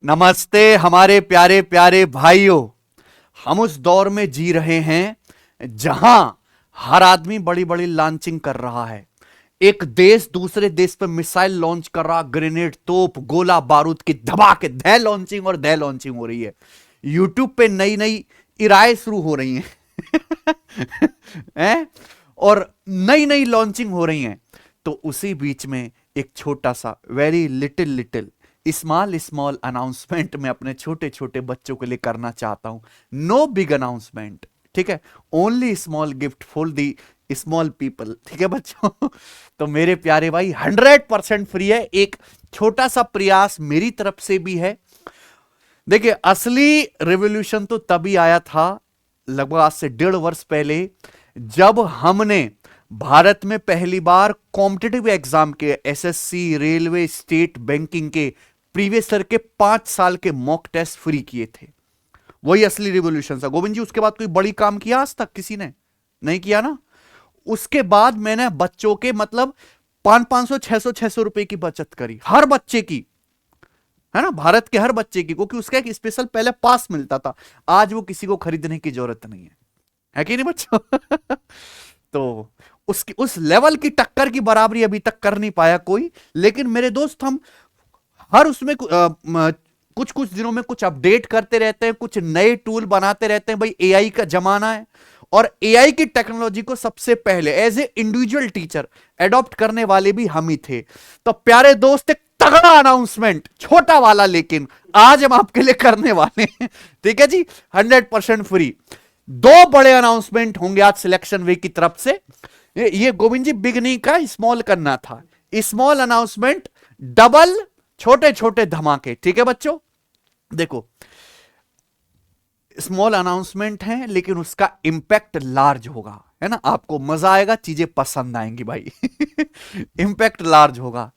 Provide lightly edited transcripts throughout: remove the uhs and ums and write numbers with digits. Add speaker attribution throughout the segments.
Speaker 1: नमस्ते हमारे प्यारे प्यारे भाइयों। हम उस दौर में जी रहे हैं जहां हर आदमी बड़ी बड़ी लॉन्चिंग कर रहा है। एक देश दूसरे देश पर मिसाइल लॉन्च कर रहा, ग्रेनेड, तोप, गोला बारूद की धमाके धै लॉन्चिंग और धै लॉन्चिंग हो रही है। यूट्यूब पे नई नई इराएं शुरू हो रही हैं हैं? और नई नई लॉन्चिंग हो रही हैं। तो उसी बीच में एक छोटा सा very little little small small announcement मैं अपने छोटे छोटे बच्चों के लिए करना चाहता हूं। नो बिग अनाउंसमेंट, ठीक है? Only small gift for the small people, ठीक है बच्चों? तो मेरे प्यारे भाई 100% फ्री है। एक छोटा सा प्रयास मेरी तरफ से भी है। देखिए, असली रेवोल्यूशन तो तभी आया था लगभग आज से 1.5 वर्ष पहले, जब हमने भारत में पहली बार कॉम्पिटिटिव एग्जाम के एसएससी, रेलवे, स्टेट बैंकिंग के प्रीवियस ईयर के 5 साल के मॉक टेस्ट फ्री किए थे। वही असली रिवोल्यूशन था गोविंद जी। उसके बाद कोई बड़ी काम किया आज तक किसी ने? नहीं किया ना। उसके बाद मैंने बच्चों के मतलब 500 500 600 रुपए की बचत करी, हर बच्चे की, है ना? भारत के हर बच्चे की, क्योंकि उसका एक स्पेशल पहले पास मिलता था। आज वो किसी को खरीदने की जरूरत नहीं है कि नहीं बच्चों? तो उसकी उस लेवल की टक्कर की बराबरी अभी तक कर नहीं पाया कोई। लेकिन मेरे दोस्त, हम हर उसमें कुछ कुछ दिनों में कुछ अपडेट करते रहते हैं, कुछ नए टूल बनाते रहते हैं। भाई, एआई का जमाना है और एआई की टेक्नोलॉजी को सबसे पहले as a individual teacher adopt करने वाले भी हम ही थे। तो प्यारे दोस्त, एक तगड़ा अनाउंसमेंट, छोटा वाला लेकिन आज हम आपके लिए करने वाले हैं, ठीक है जी? 100% फ्री। दो बड़े अनाउंसमेंट होंगे आज सिलेक्शन वे की तरफ से। ये गोविंद जी बिग नहीं का, स्मॉल करना था। स्मॉल अनाउंसमेंट, डबल छोटे छोटे धमाके, ठीक है बच्चों? देखो, स्मॉल अनाउंसमेंट है लेकिन उसका इंपैक्ट लार्ज होगा, है ना? आपको मजा आएगा, चीजें पसंद आएंगी भाई। इंपैक्ट लार्ज होगा।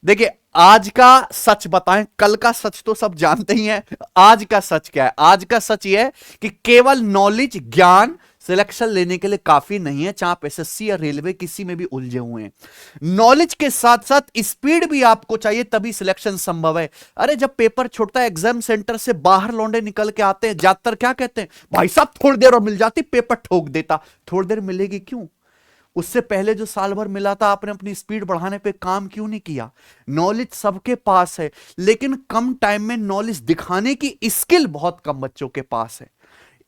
Speaker 1: देखिए, आज का सच बताएं, कल का सच तो सब जानते ही हैं। आज का सच क्या है? आज का सच यह है कि केवल नॉलेज, ज्ञान सिलेक्शन लेने के लिए काफी नहीं है, चाहे आप एसएससी या रेलवे किसी में भी उलझे हुए हैं। नॉलेज के साथ साथ स्पीड भी आपको चाहिए, तभी सिलेक्शन संभव है। अरे, जब पेपर छूटता है एग्जाम सेंटर से बाहर लौंडे निकल के आते हैं, ज्यादातर क्या कहते हैं? भाई साहब, थोड़ी देर और मिल जाती, पेपर ठोक देता। थोड़ी देर मिलेगी क्यों? उससे पहले जो साल भर मिला था, आपने अपनी स्पीड बढ़ाने पे काम क्यों नहीं किया? नॉलेज सबके पास है, लेकिन कम टाइम में नॉलेज दिखाने की स्किल बहुत कम बच्चों के पास है।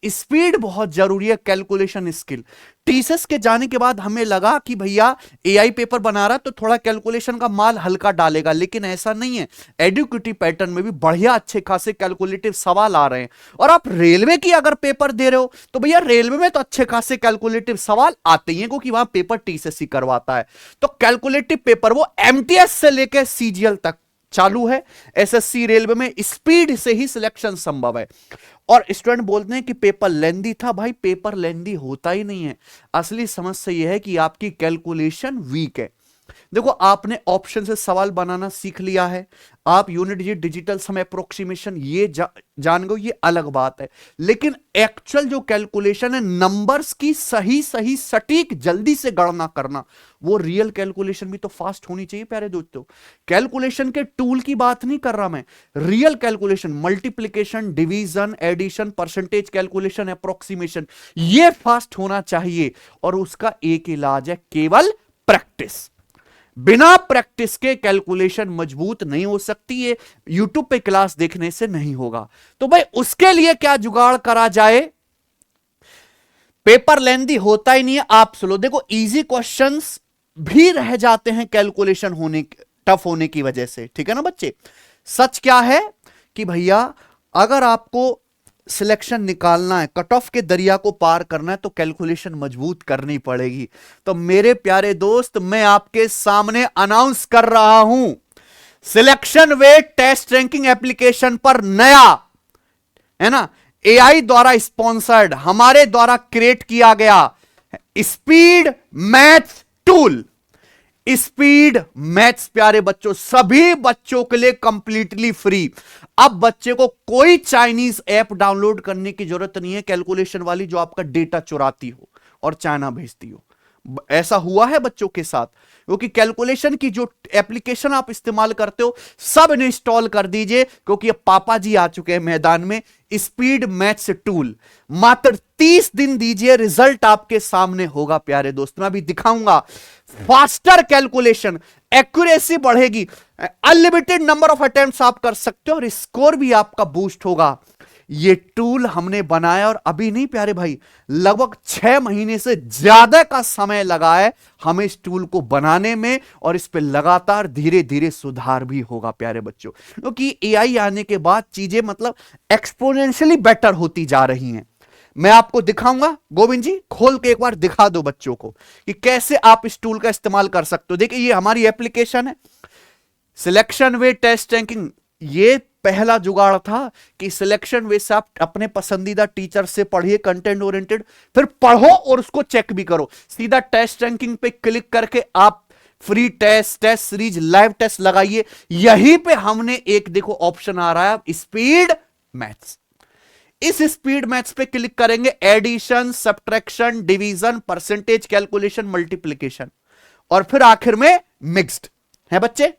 Speaker 1: स्पीड बहुत जरूरी है, कैलकुलेशन स्किल। टीसीएस के जाने के बाद हमें लगा कि भैया एआई पेपर बना रहा तो थोड़ा कैलकुलेशन का माल हल्का डालेगा, लेकिन ऐसा नहीं है। एडुकेटिव पैटर्न में भी बढ़िया अच्छे खासे कैलकुलेटिव सवाल आ रहे हैं। और आप रेलवे की अगर पेपर दे रहे हो तो भैया रेलवे में तो अच्छे खासे कैलकुलेटिव सवाल आते ही हैं, क्योंकि वहां पेपर टीसीएस ही करवाता है। तो कैलकुलेटिव पेपर वो एमटीएस से लेकर सीजीएल तक चालू है। एसएससी, रेलवे में स्पीड से ही सिलेक्शन संभव है। और स्टूडेंट बोलते हैं कि पेपर लेंदी था। भाई, पेपर लेंदी होता ही नहीं है। असली समस्या यह है कि आपकी कैलकुलेशन वीक है। देखो, आपने ऑप्शन से सवाल बनाना सीख लिया है, आप यूनिट ये डिजिटल सम अप्रोक्सीमेशन ये जान गए, ये अलग बात है। लेकिन एक्चुअल जो कैलकुलेशन है, नंबर्स की सही सही सटीक जल्दी से गणना करना, वो रियल कैलकुलेशन भी तो फास्ट होनी चाहिए प्यारे दोस्तों। कैलकुलेशन के टूल की बात नहीं कर रहा मैं, real calculation, multiplication, division, addition, percentage calculation, approximation, ये फास्ट होना चाहिए। और उसका एक इलाज है, केवल प्रैक्टिस। बिना प्रैक्टिस के कैलकुलेशन मजबूत नहीं हो सकती है, यूट्यूब पे क्लास देखने से नहीं होगा। तो भाई, उसके लिए क्या जुगाड़ करा जाए? पेपर लेंदी होता ही नहीं है, आप सुनो। देखो, इजी क्वेश्चंस भी रह जाते हैं कैलकुलेशन होने, टफ होने की वजह से, ठीक है ना बच्चे? सच क्या है कि भैया, अगर आपको सिलेक्शन निकालना है, कट ऑफ के दरिया को पार करना है, तो कैलकुलेशन मजबूत करनी पड़ेगी। तो मेरे प्यारे दोस्त, मैं आपके सामने अनाउंस कर रहा हूं, सिलेक्शन वे टेस्ट रैंकिंग एप्लीकेशन पर नया, है ना, एआई द्वारा स्पॉन्सर्ड, हमारे द्वारा क्रिएट किया गया speed maths tool. Speed maths प्यारे बच्चों, सभी बच्चों के लिए कंप्लीटली फ्री। अब बच्चे को कोई चाइनीज ऐप डाउनलोड करने की जरूरत नहीं है कैलकुलेशन वाली, जो आपका डेटा चुराती हो और चाइना भेजती हो। ऐसा हुआ है बच्चों के साथ? क्योंकि कैलकुलेशन की जो एप्लीकेशन आप इस्तेमाल करते हो सब इंस्टॉल कर दीजिए, क्योंकि अब पापा जी आ चुके हैं मैदान में। स्पीड मैथ्स टूल मात्र 30 दिन दीजिए, रिजल्ट आपके सामने होगा प्यारे दोस्त। मैं अभी दिखाऊंगा, फास्टर कैलकुलेशन, एक्यूरेसी बढ़ेगी, अनलिमिटेड नंबर ऑफ अटेम्प्ट्स आप कर सकते हो और स्कोर भी आपका बूस्ट होगा। ये टूल हमने बनाया और अभी नहीं प्यारे भाई, लगभग 6 महीने से ज्यादा का समय लगा है हमें इस टूल को बनाने में, और इस पे लगातार धीरे धीरे सुधार भी होगा प्यारे बच्चों, क्योंकि एआई आने के बाद चीजें मतलब एक्सपोनेंशियली बेटर होती जा रही हैं। मैं आपको दिखाऊंगा, गोविंद जी खोल के एक बार दिखा दो बच्चों को कि कैसे आप इस टूल का इस्तेमाल कर सकते हो। देखिए ये हमारी एप्लीकेशन है, सिलेक्शन वे टेस्ट रैंकिंग। ये पहला जुगाड़ था कि सिलेक्शन वे से आप अपने पसंदीदा टीचर से पढ़िए कंटेंट ओरिएंटेड, फिर पढ़ो और उसको चेक भी करो। सीधा टेस्ट रैंकिंग पे क्लिक करके आप free test, test series, live test लगाइए। यहीं पे हमने एक देखो ऑप्शन आ रहा है स्पीड मैथ्स। इस स्पीड मैथ्स पे क्लिक करेंगे, addition, subtraction, division, percentage calculation, multiplication, और फिर आखिर में मिक्स्ड है बच्चे।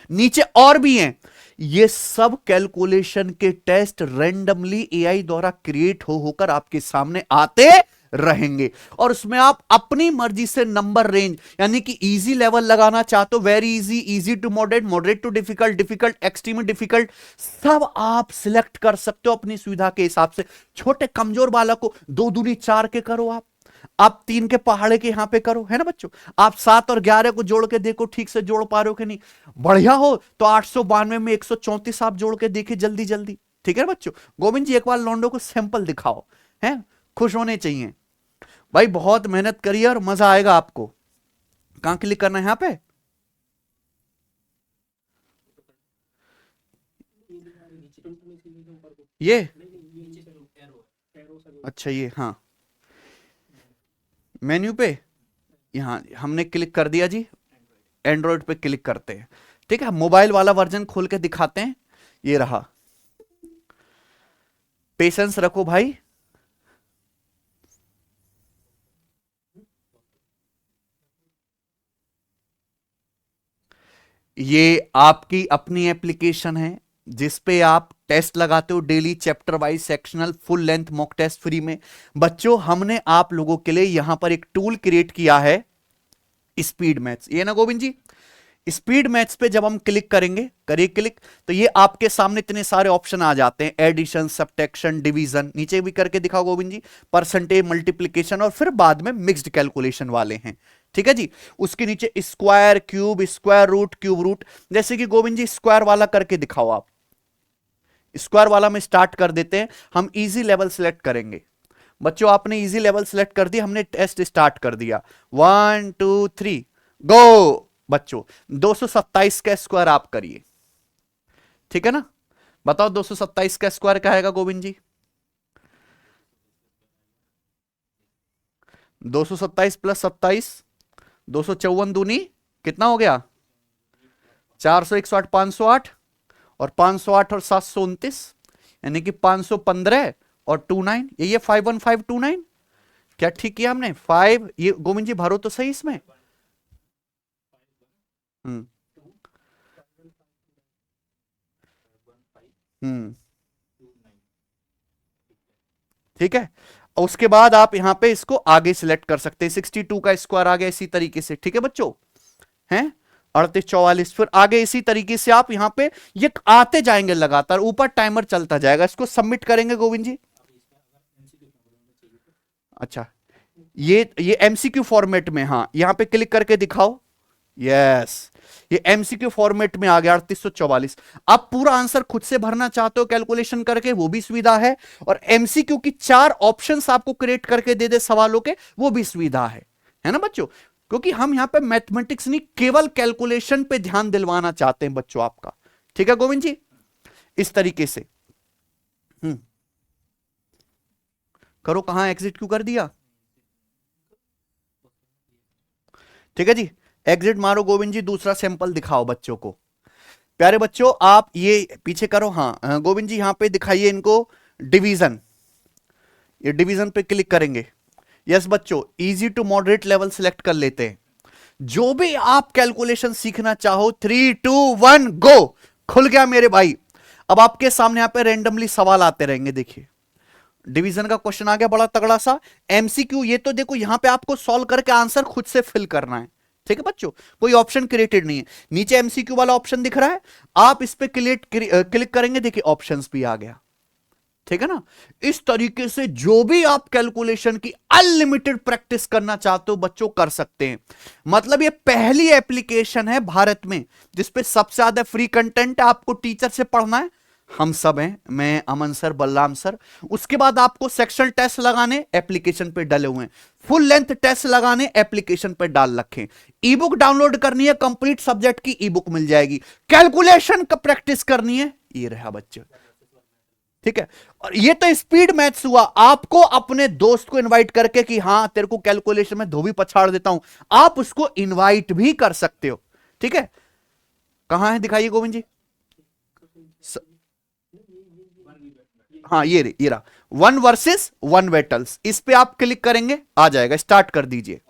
Speaker 1: नीचे और भी हैं। ये सब कैलकुलेशन के टेस्ट रैंडमली एआई द्वारा क्रिएट होकर आपके सामने आते रहेंगे, और उसमें आप अपनी मर्जी से नंबर रेंज, यानी कि इजी लेवल लगाना चाहते हो, very easy, easy to moderate, moderate to difficult, difficult extremely difficult, सब आप सिलेक्ट कर सकते हो अपनी सुविधा के हिसाब से। छोटे कमजोर बालक को 2 दूनी 4 के करो, आप 3 के पहाड़े के यहां पे करो, है ना बच्चों। आप 7 और 11 को जोड़ के देखो ठीक से जोड़ पा रहे हो कि नहीं। बढ़िया हो तो 892 में 134 आप जोड़ के देखिए जल्दी जल्दी, ठीक है बच्चों। गोविंद जी एक बार लॉन्डो को सैंपल दिखाओ, हैं खुश होने चाहिए भाई, बहुत मेहनत करिए और मजा आएगा आपको। कहां क्लिक करना है यहां पे? ये अच्छा, ये हाँ मेन्यू पे यहां हमने क्लिक कर दिया जी। एंड्रॉइड पे क्लिक करते हैं, ठीक है। मोबाइल वाला वर्जन खोल के दिखाते हैं, ये रहा। पेशेंस रखो भाई। ये आपकी अपनी एप्लीकेशन है जिस पे आप टेस्ट लगाते हो daily, chapter wise, sectional, full length mock test free में। बच्चों हमने आप लोगों के लिए यहां पर एक टूल क्रिएट किया है, स्पीड मैथ्स, ये ना गोविंद जी। स्पीड मैथ्स पे जब हम क्लिक करेंगे, करिए क्लिक, तो ये आपके सामने इतने सारे ऑप्शन आ जाते हैं, एडिशन, सब्ट्रैक्शन, डिवीजन, नीचे भी करके दिखाओ गोविंद जी, परसेंटेज, मल्टीप्लिकेशन, और फिर बाद में मिक्स्ड कैलकुलेशन वाले हैं, ठीक है जी। उसके नीचे square, cube, square root, cube root. जैसे कि गोविंद जी स्क्वायर वाला करके दिखाओ आप। स्क्वायर वाला में स्टार्ट कर देते हैं, हम इजी लेवल सिलेक्ट करेंगे। बच्चों आपने इजी लेवल सिलेक्ट कर दिया, हमने टेस्ट स्टार्ट कर दिया। 1 2 3 गो। बच्चों 227 का स्क्वायर आप करिए, ठीक है ना। बताओ 227 का स्क्वायर क्या आएगा गोविंद जी? 227 प्लस 27, 254 दूनी कितना हो गया? 400, 108, 508, और 508 और 729, यानी कि 515 और 29, ये 51529। क्या ठीक किया हमने? 5, ये गोविंद जी भरो तो सही इसमें। हम्म हम्म ठीक है। और उसके बाद आप यहां पे इसको आगे सिलेक्ट कर सकते हैं, 62 का स्क्वायर आ गया इसी तरीके से, ठीक है बच्चों, हैं 38, 44, फिर आगे इसी तरीके से आप यहां पे ये आते जाएंगे लगातार, ऊपर टाइमर चलता जाएगा। इसको सबमिट करेंगे गोविंद जी। अच्छा, ये एमसीक्यू फॉर्मेट में, हाँ यहां पे क्लिक करके दिखाओ। यस, ये एमसीक्यू फॉर्मेट में आ गया 3844। आप पूरा आंसर खुद से भरना चाहते हो कैलकुलेशन करके, वो भी सुविधा है, और एमसीक्यू की 4 ऑप्शंस आपको क्रिएट करके दे दे सवालों के, वो भी सुविधा है ना बच्चों। क्योंकि हम यहां पे मैथमेटिक्स नहीं, केवल कैलकुलेशन पे ध्यान दिलवाना चाहते हैं बच्चों आपका, ठीक है गोविंद जी, इस तरीके से। हम्म करो, कहां एग्जिट क्यों कर दिया? ठीक है जी, एग्जिट मारो गोविंद जी, दूसरा सैंपल दिखाओ बच्चों को। प्यारे बच्चों आप ये पीछे करो, हाँ गोविंद जी यहां पे दिखाइए इनको डिवीजन। ये डिवीजन पे क्लिक करेंगे, यस बच्चों, easy to moderate level select कर लेते हैं। जो भी आप कैलकुलेशन सीखना चाहो, 3 2 1 गो, खुल गया मेरे भाई। अब आपके सामने यहां पे रेंडमली सवाल आते रहेंगे। देखिए डिवीजन का क्वेश्चन आ गया बड़ा तगड़ा सा, एमसीक्यू। ये तो देखो यहां पे आपको सॉल्व करके आंसर खुद से फिल करना है, ठीक है बच्चों, कोई ऑप्शन क्रिएटेड नहीं है। नीचे एमसीक्यू वाला ऑप्शन दिख रहा है, आप इस पे क्लिक करेंगे, देखिए ऑप्शंस भी आ गया, ठीक है ना। इस तरीके से जो भी आप कैलकुलेशन की अनलिमिटेड प्रैक्टिस करना चाहते हो बच्चों, कर सकते हैं। मतलब ये पहली एप्लीकेशन है भारत में जिसपे सबसे ज्यादा फ्री कंटेंट है। आपको टीचर से पढ़ना है, हम सब हैं, मैं, अमन सर, बलराम सर। उसके बाद आपको सेक्शनल टेस्ट लगाने, एप्लीकेशन पे डले हुए हैं। फुल लेंथ टेस्ट लगाने, एप्लीकेशन पे डाल रखे। ई बुक डाउनलोड करनी है, कंप्लीट सब्जेक्ट की ई बुक मिल जाएगी। कैलकुलेशन का प्रैक्टिस करनी है, ये रहा बच्चे, ठीक है। और ये तो स्पीड मैथ्स हुआ। आपको अपने दोस्त को इनवाइट करके कि हां तेरे को कैलकुलेशन में धोबी पछाड़ देता हूं, आप उसको इनवाइट भी कर सकते हो, ठीक है। कहां है दिखाइए गोविंद जी। हाँ ये रहा, 1 वर्सेस 1 बैटल्स। इस पे आप क्लिक करेंगे, आ जाएगा, स्टार्ट कर दीजिए।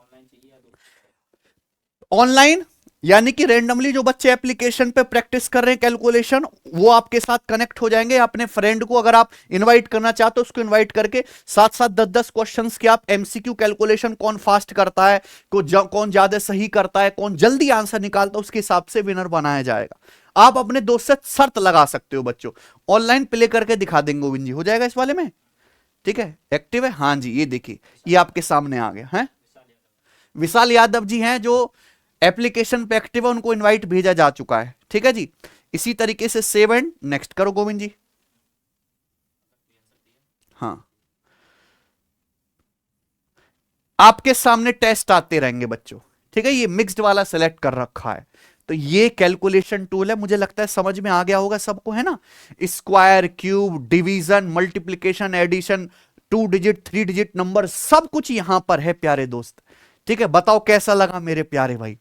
Speaker 1: ऑनलाइन यानी कि रेंडमली जो बच्चे एप्लीकेशन पे प्रैक्टिस कर रहे हैं कैलकुलेशन, वो आपके साथ कनेक्ट हो जाएंगे। अपने फ्रेंड को अगर आप इनवाइट करना चाहते हो, उसको इनवाइट करके साथ साथ 10-10 क्वेश्चंस के आप एमसीक्यू कैलकुलेशन, कौन फास्ट करता है, कौन ज्यादा सही करता है, कौन जल्दी आंसर निकालता है, उसके हिसाब से विनर बनाया जाएगा। आप अपने दोस्त से शर्त लगा सकते हो बच्चों। ऑनलाइन प्ले करके दिखा देंगे गोविंद जी, हो जाएगा इस वाले में, ठीक है। एक्टिव है, हाँ जी, ये देखिए ये आपके सामने आ गया है। विशाल यादव जी हैं जो एप्लीकेशन पे एक्टिव है, उनको इनवाइट भेजा जा चुका है, ठीक है जी। इसी तरीके से सेव एंड नेक्स्ट करो गोविंद जी। हाँ, आपके सामने टेस्ट आते रहेंगे बच्चों, ठीक है। ये मिक्स्ड वाला सेलेक्ट कर रखा है, तो ये कैलकुलेशन टूल है। मुझे लगता है समझ में आ गया होगा सबको, है ना। Square, cube, division, multiplication, addition, 2 digit 3 digit number, सब कुछ यहां पर है प्यारे दोस्त, ठीक है। बताओ कैसा लगा मेरे प्यारे भाई।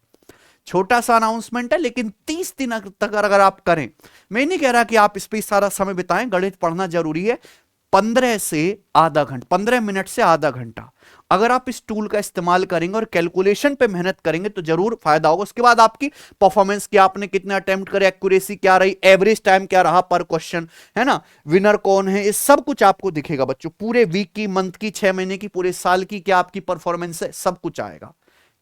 Speaker 1: छोटा सा अनाउंसमेंट है, लेकिन 30 दिन तक अगर आप करें, मैं नहीं कह रहा कि आप इस पर सारा समय बिताएं, गणित पढ़ना जरूरी है। 15 मिनट से आधा घंटा अगर आप इस टूल का इस्तेमाल करेंगे और कैलकुलेशन पे मेहनत करेंगे तो जरूर फायदा होगा। उसके बाद आपकी परफॉर्मेंस क्या, आपने कितने अटेम्प्ट करे, एक्यूरेसी क्या रही, एवरेज टाइम क्या रहा पर क्वेश्चन, है ना, विनर कौन है, ये सब कुछ आपको दिखेगा बच्चों। पूरे वीक की, मंथ की, 6 महीने की, पूरे साल की क्या आपकी परफॉर्मेंस है, सब कुछ आएगा,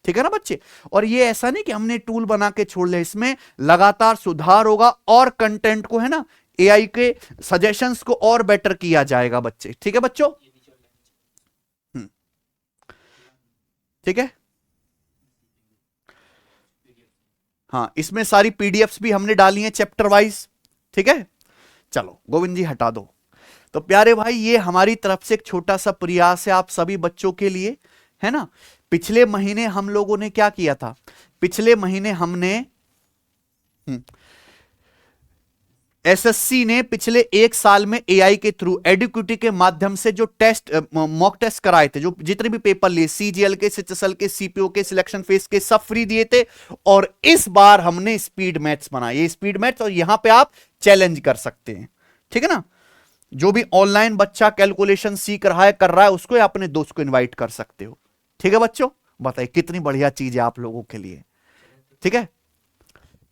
Speaker 1: ठीक है ना बच्चे। और ये ऐसा नहीं कि हमने टूल बना के छोड़ लिया, इसमें लगातार सुधार होगा और कंटेंट को, है ना, एआई के सजेशंस को और बेटर किया जाएगा बच्चे, ठीक है बच्चों। ठीक है, हाँ, इसमें सारी पीडीएफ्स भी हमने डाली हैं चैप्टर वाइज, ठीक है। चलो गोविंद जी हटा दो। तो प्यारे भाई, ये हमारी तरफ से एक छोटा सा प्रयास है आप सभी बच्चों के लिए, है ना। पिछले महीने हम लोगों ने क्या किया था, पिछले महीने हमने एसएससी ने पिछले 1 साल में एआई के थ्रू एडुक्यूटी के माध्यम से जो टेस्ट, मॉक टेस्ट कराए थे, जो जितने भी पेपर लिए, सीजीएल के, सीएचएसएल के, सीपीओ के, सिलेक्शन फेस के, सब फ्री दिए थे। और इस बार हमने स्पीड मैथ्स बनाए, ये स्पीड मैथ्स, और यहां पे आप चैलेंज कर सकते हैं, ठीक है ना। जो भी ऑनलाइन बच्चा कैलकुलेशन सीख रहा है, कर रहा है, उसको अपने दोस्त को इन्वाइट कर सकते हो, ठीक है बच्चों। बताइए कितनी बढ़िया चीज है आप लोगों के लिए, ठीक है।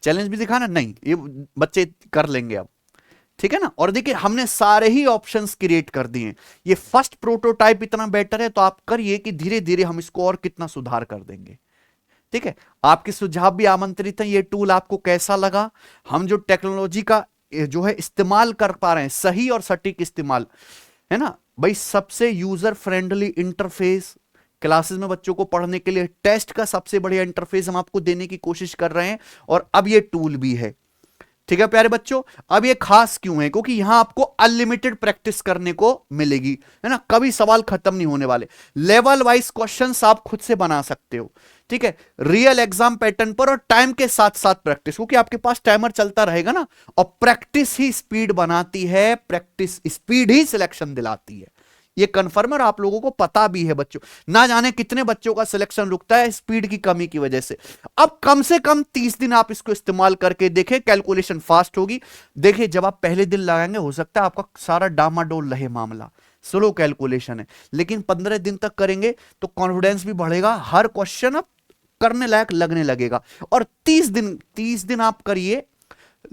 Speaker 1: चैलेंज भी दिखाना नहीं, ये बच्चे कर लेंगे अब, ठीक है ना। और देखिए हमने सारे ही ऑप्शंस क्रिएट कर दिए। ये फर्स्ट प्रोटोटाइप इतना बेटर है, तो आप करिए कि धीरे धीरे हम इसको और कितना सुधार कर देंगे, ठीक है। आपके सुझाव भी आमंत्रित हैं। ये टूल आपको कैसा लगा, हम जो टेक्नोलॉजी का जो है इस्तेमाल कर पा रहे हैं, सही और सटीक इस्तेमाल, है ना भाई। सबसे यूजर फ्रेंडली इंटरफेस क्लासेस में बच्चों को पढ़ने के लिए, टेस्ट का सबसे बढ़िया इंटरफेस हम आपको देने की कोशिश कर रहे हैं, और अब ये टूल भी है, ठीक है प्यारे बच्चों। अब ये खास क्यों है, क्योंकि यहां आपको अनलिमिटेड प्रैक्टिस करने को मिलेगी, है ना। कभी सवाल खत्म नहीं होने वाले। लेवल वाइज क्वेश्चंस आप खुद से बना सकते हो, ठीक है, रियल एग्जाम पैटर्न पर, और टाइम के साथ साथ प्रैक्टिस, क्योंकि आपके पास टाइमर चलता रहेगा ना। और प्रैक्टिस ही स्पीड बनाती है, प्रैक्टिस स्पीड ही सिलेक्शन दिलाती है, ये कंफर्म है, और आप लोगों को पता भी है बच्चों। ना जाने कितने बच्चों का सिलेक्शन रुकता है स्पीड की कमी की वजह से। अब कम से कम 30 दिन आप इसको इस्तेमाल करके देखें, कैलकुलेशन फास्ट होगी। देखिए जब आप पहले दिन लगाएंगे, हो सकता है आपका सारा डामाडोल रहे मामला, स्लो कैलकुलेशन है, लेकिन 15 दिन तक करेंगे तो कॉन्फिडेंस भी बढ़ेगा, हर क्वेश्चन अब करने लायक लगने लगेगा। और 30 दिन आप करिए,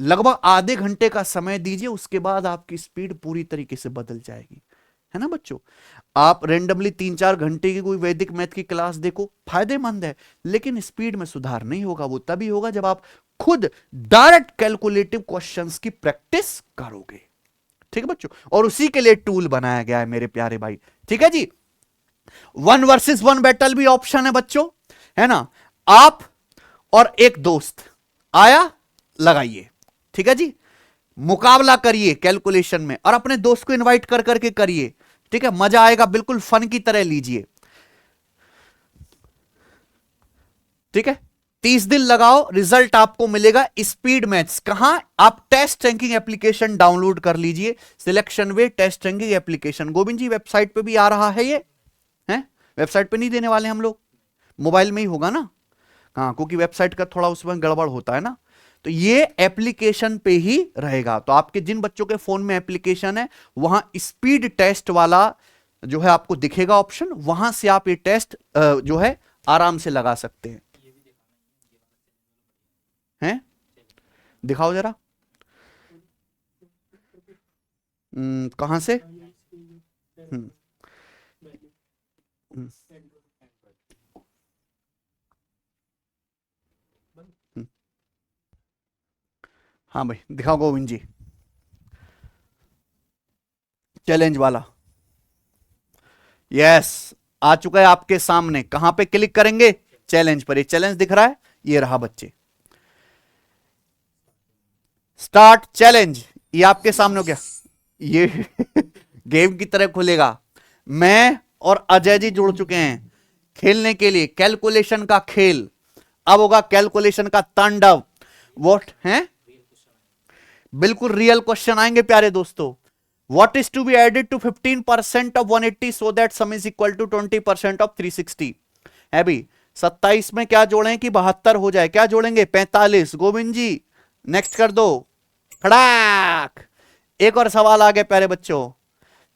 Speaker 1: लगभग आधे घंटे का समय दीजिए, उसके बाद आपकी स्पीड पूरी तरीके से बदल जाएगी, है ना बच्चों। आप रेंडमली 3-4 घंटे की कोई वैदिक मैथ की क्लास देखो, फायदेमंद है, लेकिन स्पीड में सुधार नहीं होगा। वो तभी होगा जब आप खुद डायरेक्ट कैलकुलेटिव क्वेश्चंस की प्रैक्टिस करोगे, ठीक है बच्चों। और उसी के लिए टूल बनाया गया है मेरे प्यारे भाई, ठीक है जी। 1 वर्सेस 1 बैटल भी ऑप्शन है बच्चों, है ना। आप और एक दोस्त आया, लगाइए, ठीक है जी। मुकाबला करिए कैलकुलेशन में, और अपने दोस्त को इनवाइट कर करके करिए, ठीक है, मजा आएगा, बिल्कुल फन की तरह लीजिए, ठीक है। 30 दिन लगाओ, रिजल्ट आपको मिलेगा। स्पीड मैथ्स कहां, आप टेस्ट रैंकिंग एप्लीकेशन डाउनलोड कर लीजिए, सिलेक्शन वे टेस्ट रैंकिंग एप्लीकेशन, गोविंद जी वेबसाइट पे भी आ रहा है ये, है वेबसाइट पे नहीं देने वाले हम लोग, मोबाइल में ही होगा ना, हाँ, क्योंकि वेबसाइट का थोड़ा उसमें गड़बड़ होता है ना, तो ये एप्लीकेशन पे ही रहेगा। तो आपके जिन बच्चों के फोन में एप्लीकेशन है, वहां स्पीड टेस्ट वाला जो है आपको दिखेगा ऑप्शन, वहां से आप ये टेस्ट जो है आराम से लगा सकते हैं। दिखाओ जरा, कहां से, हम्म, हम्म, हम्म। हाँ भाई दिखाओ गोविंद जी, चैलेंज वाला, यस, आ चुका है आपके सामने। कहां पे क्लिक करेंगे, चैलेंज पर, ये चैलेंज दिख रहा है, ये रहा बच्चे, स्टार्ट चैलेंज, ये आपके सामने हो गया, ये गेम की तरह खुलेगा। मैं और अजय जी जुड़ चुके हैं खेलने के लिए कैलकुलेशन का खेल। अब होगा कैलकुलेशन का तांडव, व्हाट है, बिल्कुल रियल क्वेश्चन आएंगे प्यारे दोस्तों। What is to be added to 15% of 180 so that sum is equal to 20% of 360 है भी। 27 में क्या जोड़ें कि 72 हो जाए, क्या जोड़ेंगे, 45। गोविंद जी नेक्स्ट कर दो, खड़ाक। एक और सवाल आ गया प्यारे बच्चों,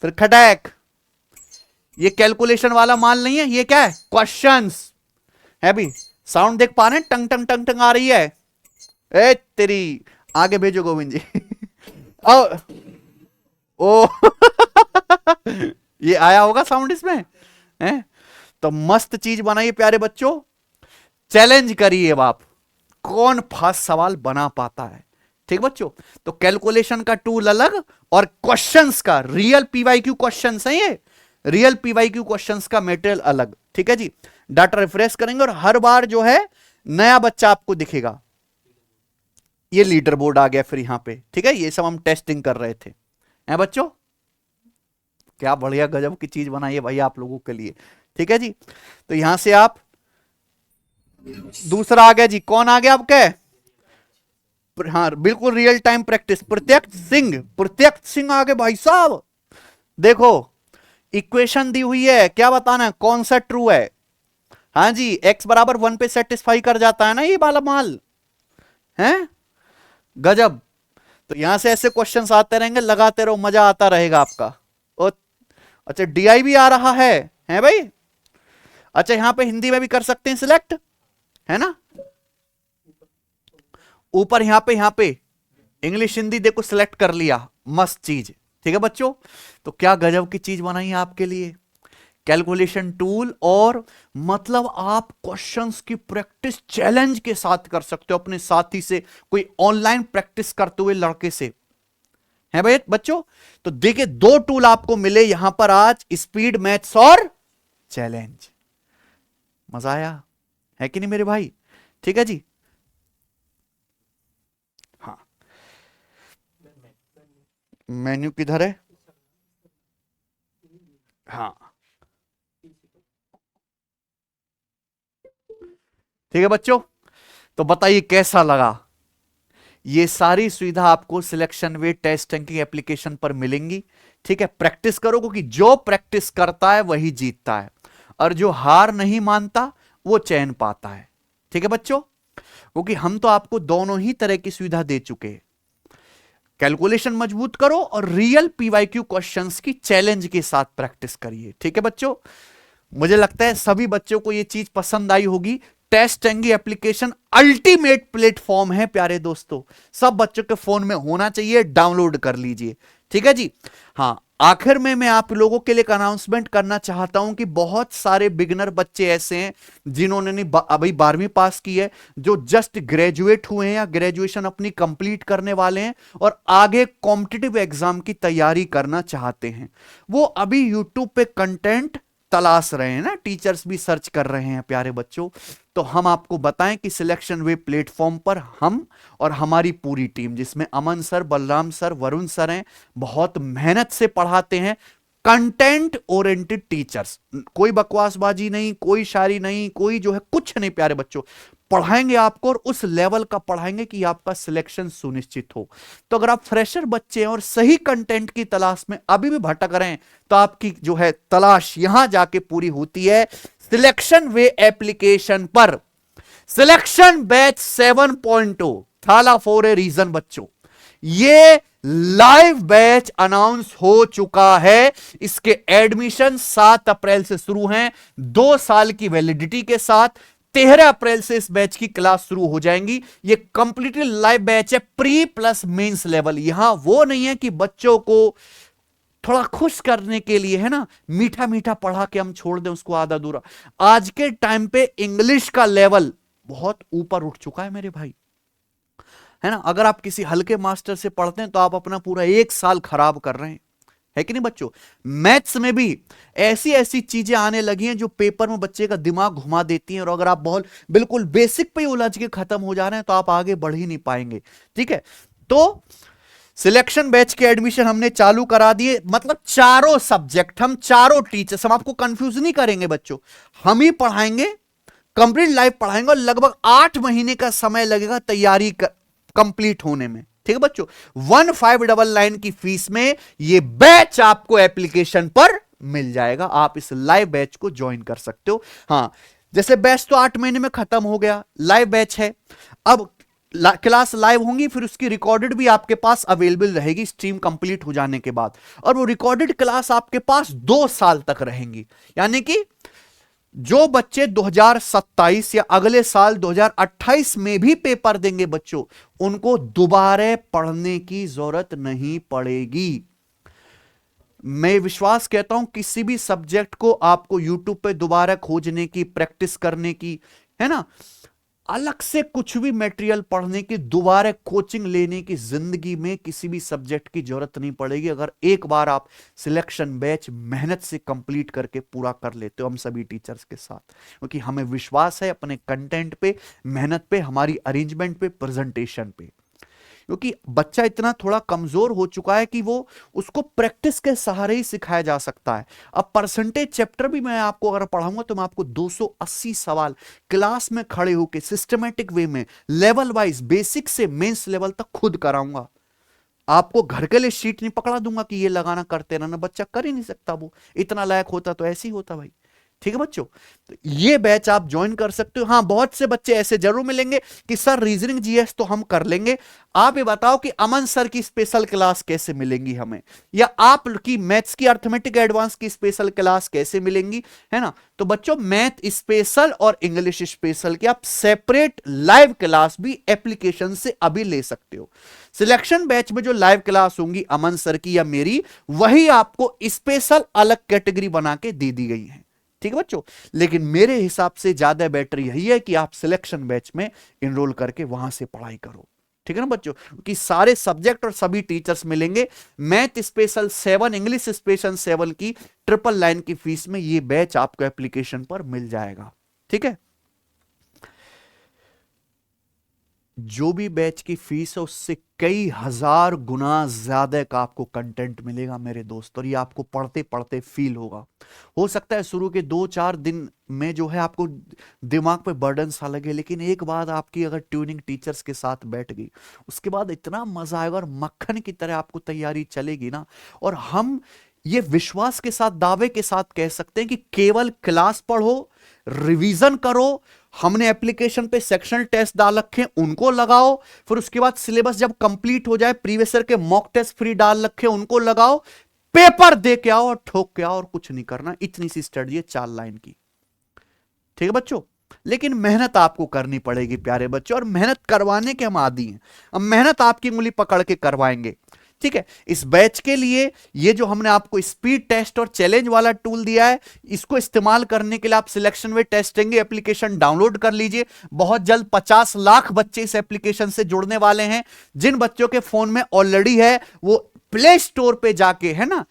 Speaker 1: फिर खटैक। ये कैलकुलेशन वाला माल नहीं है, ये क्या है, क्वेश्चंस है भी। साउंड देख पा रहे हैं, टंग टंग टंग टंग आ रही है, ए तेरी, आगे भेजो गोविंद जी। ओ ये आया होगा साउंड इसमें, है? तो मस्त चीज बनाइए प्यारे बच्चों, चैलेंज करिए अब आप, कौन फास्ट सवाल बना पाता है, ठीक बच्चों। तो कैलकुलेशन का टूल अलग, और क्वेश्चंस का, रियल पीवाईक्यू क्वेश्चंस है ये, रियल पीवाईक्यू क्वेश्चंस का मटेरियल अलग, ठीक है जी। डाटा रिफ्रेश करेंगे और हर बार जो है नया बच्चा आपको दिखेगा। ये लीडर बोर्ड आ गया फिर यहां पे, ठीक है, ये सब हम टेस्टिंग कर रहे थे, हैं बच्चों। क्या बढ़िया गजब की चीज बनाई है भाई आप लोगों के लिए, ठीक है जी। तो यहां से आप, दूसरा आ गया जी, कौन आ गया आपके, हाँ बिल्कुल रियल टाइम प्रैक्टिस, प्रत्यक्ष सिंह आ गए भाई साहब। देखो इक्वेशन दी हुई है, क्या बताना है, कौन सा ट्रू है। हाँ जी, x बराबर 1 पे सेटिस्फाई कर जाता है ना ये वाला माल, है गजब। तो यहां से ऐसे क्वेश्चंस आते रहेंगे, लगाते रहो, मजा आता रहेगा आपका। ओ, अच्छा डीआई भी आ रहा है भाई। अच्छा यहां पे हिंदी में भी कर सकते हैं सिलेक्ट, है ना, ऊपर यहां पे इंग्लिश हिंदी देखो सिलेक्ट कर लिया, मस्त चीज, ठीक है बच्चों। तो क्या गजब की चीज बनाई है आपके लिए, कैलकुलेशन टूल, और मतलब आप क्वेश्चंस की प्रैक्टिस चैलेंज के साथ कर सकते हो अपने साथी से, कोई ऑनलाइन प्रैक्टिस करते हुए लड़के से, है भाई बच्चों। तो देखिए 2 टूल आपको मिले यहां पर आज, स्पीड मैथ्स और चैलेंज। मजा आया है कि नहीं मेरे भाई, ठीक है जी। हाँ मेन्यू किधर है, हाँ ठीक है बच्चों। तो बताइए कैसा लगा, ये सारी सुविधा आपको सिलेक्शन वे टेस्ट रैंकिंग एप्लीकेशन पर मिलेंगी, ठीक है। प्रैक्टिस करो, क्योंकि जो प्रैक्टिस करता है वही जीतता है, और जो हार नहीं मानता वो चैन पाता है, ठीक है बच्चों। क्योंकि हम तो आपको दोनों ही तरह की सुविधा दे चुके हैं, कैलकुलेशन मजबूत करो और रियल पीवाईक्यू क्वेश्चंस की चैलेंज के साथ प्रैक्टिस करिए। ठीक है बच्चों, मुझे लगता है सभी बच्चों को यह चीज पसंद आई होगी। टेस्ट एंगी एप्लीकेशन अल्टीमेट प्लेटफॉर्म है प्यारे दोस्तों, सब बच्चों के फोन में होना चाहिए, डाउनलोड कर लीजिए। ठीक है जी। हां, आखिर में मैं आप लोगों के लिए एक अनाउंसमेंट करना चाहता हूं कि बहुत सारे बिगिनर बच्चे ऐसे हैं जिन्होंने अभी 12वीं पास की है, जो जस्ट ग्रेजुएट हुए हैं या ग्रेजुएशन अपनी कंप्लीट करने वाले हैं और आगे कॉम्पिटिटिव एग्जाम की तैयारी करना चाहते हैं। वो अभी यूट्यूब पे कंटेंट तलाश रहे हैं ना, टीचर्स भी सर्च कर रहे हैं प्यारे बच्चों। तो हम आपको बताएं कि सिलेक्शन वे प्लेटफॉर्म पर हम और हमारी पूरी टीम, जिसमें Aman sir, Balram sir, Varun sir हैं, बहुत मेहनत से पढ़ाते हैं। कंटेंट ओरिएंटेड टीचर्स, कोई बकवासबाजी नहीं, कोई शायरी नहीं, कोई जो है कुछ नहीं प्यारे बच्चों, पढ़ाएंगे आपको और उस लेवल का पढ़ाएंगे कि आपका सिलेक्शन सुनिश्चित हो। तो अगर आप फ्रेशर बच्चे हैं और सही कंटेंट की तलाश में अभी भी भटक रहे हैं, तो आपकी जो है तलाश यहां जाके पूरी होती है सिलेक्शन वे एप्लीकेशन पर। सिलेक्शन बैच 7.0 थाला फॉर ए रीजन बच्चों, ये लाइव बैच अनाउंस हो चुका है। इसके एडमिशन 7 अप्रैल से शुरू हैं, 2 साल की वैलिडिटी के साथ। 13 अप्रैल से इस बैच की क्लास शुरू हो जाएंगी। ये कंप्लीटली लाइव बैच है, प्री प्लस मेंस लेवल। यहां वो नहीं है कि बच्चों को थोड़ा खुश करने के लिए है ना, मीठा मीठा पढ़ा के हम छोड़ दें उसको आधा अधूरा। आज के टाइम पे इंग्लिश का लेवल बहुत ऊपर उठ चुका है मेरे भाई, है ना। अगर आप किसी हल्के मास्टर से पढ़ते हैं तो आप अपना पूरा 1 साल खराब कर रहे हैं, है कि नहीं बच्चों। मैथ्स में भी ऐसी ऐसी चीजें आने लगी हैं जो पेपर में बच्चे का दिमाग घुमा देती हैं, और अगर आप बहुत बिल्कुल बेसिक पे उलझ के खत्म हो जा रहे हैं तो आप आगे बढ़ ही नहीं पाएंगे। ठीक है, तो सिलेक्शन बैच के एडमिशन हमने चालू करा दिए, मतलब चारों सब्जेक्ट, हम चारों टीचर्स, हम आपको कंफ्यूज नहीं करेंगे बच्चों, हम ही पढ़ाएंगे, कंप्लीट लाइव पढ़ाएंगे और लगभग 8 महीने का समय लगेगा तैयारी कंप्लीट होने में। ठीक है बच्चों, 1599 की फीस में ये बैच आपको एप्लीकेशन पर मिल जाएगा। आप इस लाइव बैच को ज्वाइन कर सकते हो। हां, जैसे बैच तो 8 महीने में खत्म हो गया, लाइव बैच है, अब क्लास लाइव होंगी, फिर उसकी रिकॉर्डेड भी आपके पास अवेलेबल रहेगी स्ट्रीम कंप्लीट हो जाने के बाद, और वो रिकॉर्डेड क्लास आपके पास 2 साल तक रहेंगी। यानी कि जो बच्चे 2027 या अगले साल 2028 में भी पेपर देंगे बच्चों, उनको दोबारा पढ़ने की जरूरत नहीं पड़ेगी। मैं विश्वास कहता हूं किसी भी सब्जेक्ट को आपको यूट्यूब पे दोबारा खोजने की, प्रैक्टिस करने की, है ना, अलग से कुछ भी मटेरियल पढ़ने की, दोबारा कोचिंग लेने की जिंदगी में किसी भी सब्जेक्ट की जरूरत नहीं पड़ेगी, अगर एक बार आप सिलेक्शन बैच मेहनत से कंप्लीट करके पूरा कर लेते हो हम सभी टीचर्स के साथ। क्योंकि हमें विश्वास है अपने कंटेंट पे, मेहनत पे, हमारी अरेंजमेंट पे, प्रेजेंटेशन पे। क्योंकि बच्चा इतना थोड़ा कमजोर हो चुका है कि वो उसको प्रैक्टिस के सहारे ही सिखाया जा सकता है। अब परसेंटेज चैप्टर भी मैं आपको अगर पढ़ाऊंगा तो मैं आपको 280 सवाल क्लास में खड़े होकर सिस्टमेटिक वे में लेवल वाइज बेसिक से मेंस लेवल तक खुद कराऊंगा। आपको घर के लिए शीट नहीं पकड़ा दूंगा कि ये लगाना करते रहना, बच्चा कर ही नहीं सकता, वो इतना लायक होता तो ऐसे ही होता भाई। ठीक है बच्चों, तो ये बैच आप ज्वाइन कर सकते हो। हां, बहुत से बच्चे ऐसे जरूर मिलेंगे कि सर रीजनिंग जीएस तो हम कर लेंगे, आप ये बताओ कि अमन सर की स्पेशल क्लास कैसे मिलेंगी हमें, या आप की मैथ्स की अर्थमेटिक एडवांस की स्पेशल क्लास कैसे मिलेंगी, है ना। तो बच्चों, मैथ स्पेशल और इंग्लिश स्पेशल की आप सेपरेट लाइव क्लास भी एप्लीकेशन से अभी ले सकते हो। सिलेक्शन बैच में जो लाइव क्लास होंगी अमन सर की या मेरी, वही आपको स्पेशल अलग कैटेगरी बना के दे दी गई है। ठीक है बच्चों, लेकिन मेरे हिसाब से ज्यादा बेटर यही है कि आप सिलेक्शन बैच में इनरोल करके वहां से पढ़ाई करो। ठीक है ना बच्चों, कि सारे सब्जेक्ट और सभी टीचर्स मिलेंगे। मैथ स्पेशल 7, इंग्लिश स्पेशल 7 की 999 की फीस में ये बैच आपको एप्लीकेशन पर मिल जाएगा। ठीक है, जो भी बैच की फीस है उससे कई हजार गुना ज्यादा का आपको कंटेंट मिलेगा मेरे दोस्त, और ये आपको पढ़ते पढ़ते फील होगा। हो सकता है शुरू के 2-4 दिन में जो है आपको दिमाग पे बर्डन सा लगे, लेकिन एक बार आपकी अगर ट्यूनिंग टीचर्स के साथ बैठ गई, उसके बाद इतना मजा आएगा और मक्खन की तरह आपको तैयारी चलेगी ना। और हम ये विश्वास के साथ, दावे के साथ कह सकते हैं कि केवल क्लास पढ़ो, रिवीजन करो, हमने एप्लीकेशन पे सेक्शनल टेस्ट डाल रखे उनको लगाओ, फिर उसके बाद सिलेबस जब कंप्लीट हो जाए प्रीवियस ईयर के मॉक टेस्ट फ्री डाल रखे उनको लगाओ, पेपर दे के आओ और ठोक के आओ और कुछ नहीं करना। इतनी सी स्टडी है 4 लाइन की। ठीक है बच्चों, लेकिन मेहनत आपको करनी पड़ेगी प्यारे बच्चों, और मेहनत करवाने के हम आदी हैं। अब मेहनत आपकी उंगली पकड़ के करवाएंगे। ठीक है, इस बैच के लिए ये जो हमने आपको स्पीड टेस्ट और चैलेंज वाला टूल दिया है, इसको इस्तेमाल करने के लिए आप सिलेक्शन वे टेस्टिंग एप्लीकेशन डाउनलोड कर लीजिए। बहुत जल्द 50 लाख बच्चे इस एप्लीकेशन से जुड़ने वाले हैं। जिन बच्चों के फोन में ऑलरेडी है वो प्ले स्टोर पे जाके, है ना,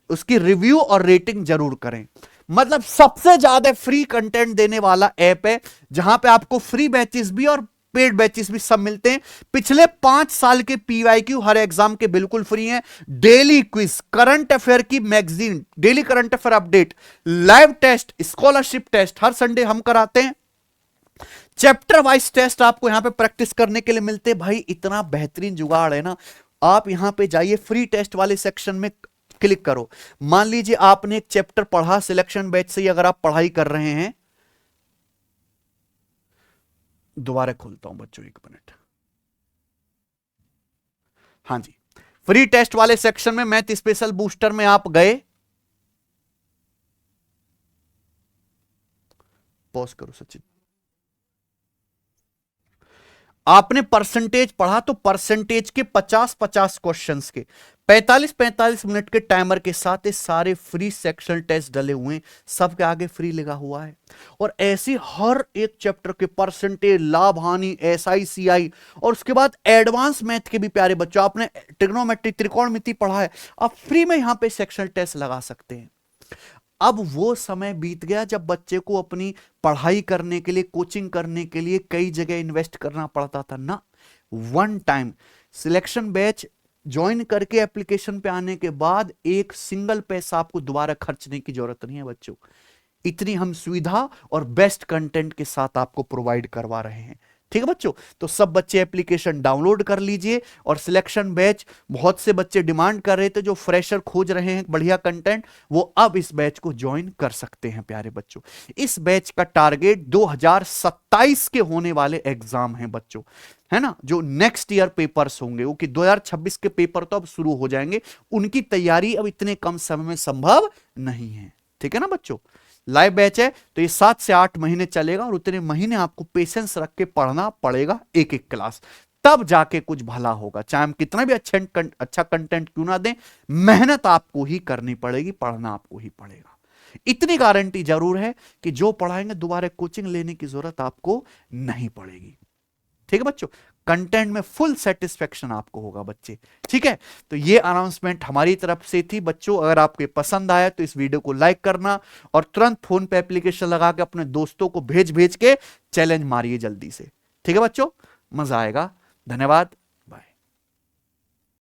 Speaker 1: उसकी रिव्यू और रेटिंग जरूर करें। मतलब सबसे ज्यादा फ्री कंटेंट देने वाला ऐप है, जहां पे आपको फ्री बैचेस भी और पेड बैचेस भी सब मिलते हैं। पिछले 5 साल के पीवाईक्यू हर एग्जाम के बिल्कुल फ्री हैं। डेली क्विज, करंट अफेयर की magazine, daily current affair update, live test, scholarship test हर संडे हम कराते हैं। चैप्टर वाइज टेस्ट आपको यहां पे प्रैक्टिस करने के लिए मिलते हैं। भाई इतना बेहतरीन जुगाड़ है ना, आप यहां पे जाइए, फ्री टेस्ट वाले सेक्शन में क्लिक करो। मान लीजिए आपने एक चैप्टर पढ़ा, सिलेक्शन बैच से ही अगर आप पढ़ाई कर रहे हैं, दोबारा खोलता हूं बच्चों 1 मिनट। हां जी, फ्री टेस्ट वाले सेक्शन में मैथ स्पेशल बूस्टर में आप गए, पॉज करो सचिन। आपने परसेंटेज पढ़ा तो परसेंटेज के 50-50 क्वेश्चंस के 45-45 मिनट के टाइमर के साथ ये सारे फ्री सेक्शनल टेस्ट डले हुए हैं, सबके आगे फ्री लगा हुआ है। और ऐसी हर एक चैप्टर के परसेंटेज, लाभ हानि, SI CI और उसके बाद एडवांस मैथ के भी प्यारे बच्चों, आपने ट्रिग्नोमेट्री त्रिकोणमिति पढ़ा है, आप फ्री में यहां पे सेक्शनल टेस्ट लगा सकते हैं। अब वो समय बीत गया जब बच्चे को अपनी पढ़ाई करने के लिए, कोचिंग करने के लिए कई जगह इन्वेस्ट करना पड़ता था ना। One time selection batch join करके एप्लीकेशन पे आने के बाद एक सिंगल पैसा आपको दोबारा खर्चने की जरूरत नहीं है बच्चों। इतनी हम सुविधा और बेस्ट कंटेंट के साथ आपको प्रोवाइड करवा रहे हैं। ठीक है बच्चों, तो सब बच्चे एप्लीकेशन डाउनलोड कर लीजिए। और सिलेक्शन बैच, बहुत से बच्चे डिमांड कर रहे थे जो फ्रेशर खोज रहे हैं बढ़िया कंटेंट, वो अब इस बैच को ज्वाइन कर सकते हैं प्यारे बच्चों। इस बैच का टारगेट 2027 के होने वाले एग्जाम हैं बच्चों, है ना, जो नेक्स्ट ईयर पेपर्स होंगे, वो कि 2026 के पेपर तो अब शुरू हो जाएंगे, उनकी तैयारी अब इतने कम समय में संभव नहीं है। ठीक है ना बच्चों, लाइव बैच है तो ये 7 से 8 महीने चलेगा और उतने महीने आपको पेशेंस रख के पढ़ना पड़ेगा, एक एक क्लास, तब जाके कुछ भला होगा। चाहे हम कितना भी अच्छा कंटेंट क्यों ना दें, मेहनत आपको ही करनी पड़ेगी, पढ़ना आपको ही पड़ेगा। इतनी गारंटी जरूर है कि जो पढ़ाएंगे दोबारा कोचिंग लेने की जरूरत आपको नहीं पड़ेगी। ठीक है बच्चों, कंटेंट में फुल सेटिस्फेक्शन आपको होगा बच्चे। ठीक है, तो ये अनाउंसमेंट हमारी तरफ से थी बच्चों। अगर आपको पसंद आया तो इस वीडियो को लाइक करना और तुरंत फोन पे एप्लीकेशन लगा के अपने दोस्तों को भेज भेज के चैलेंज मारिए जल्दी से। ठीक है बच्चों, मजा आएगा। धन्यवाद।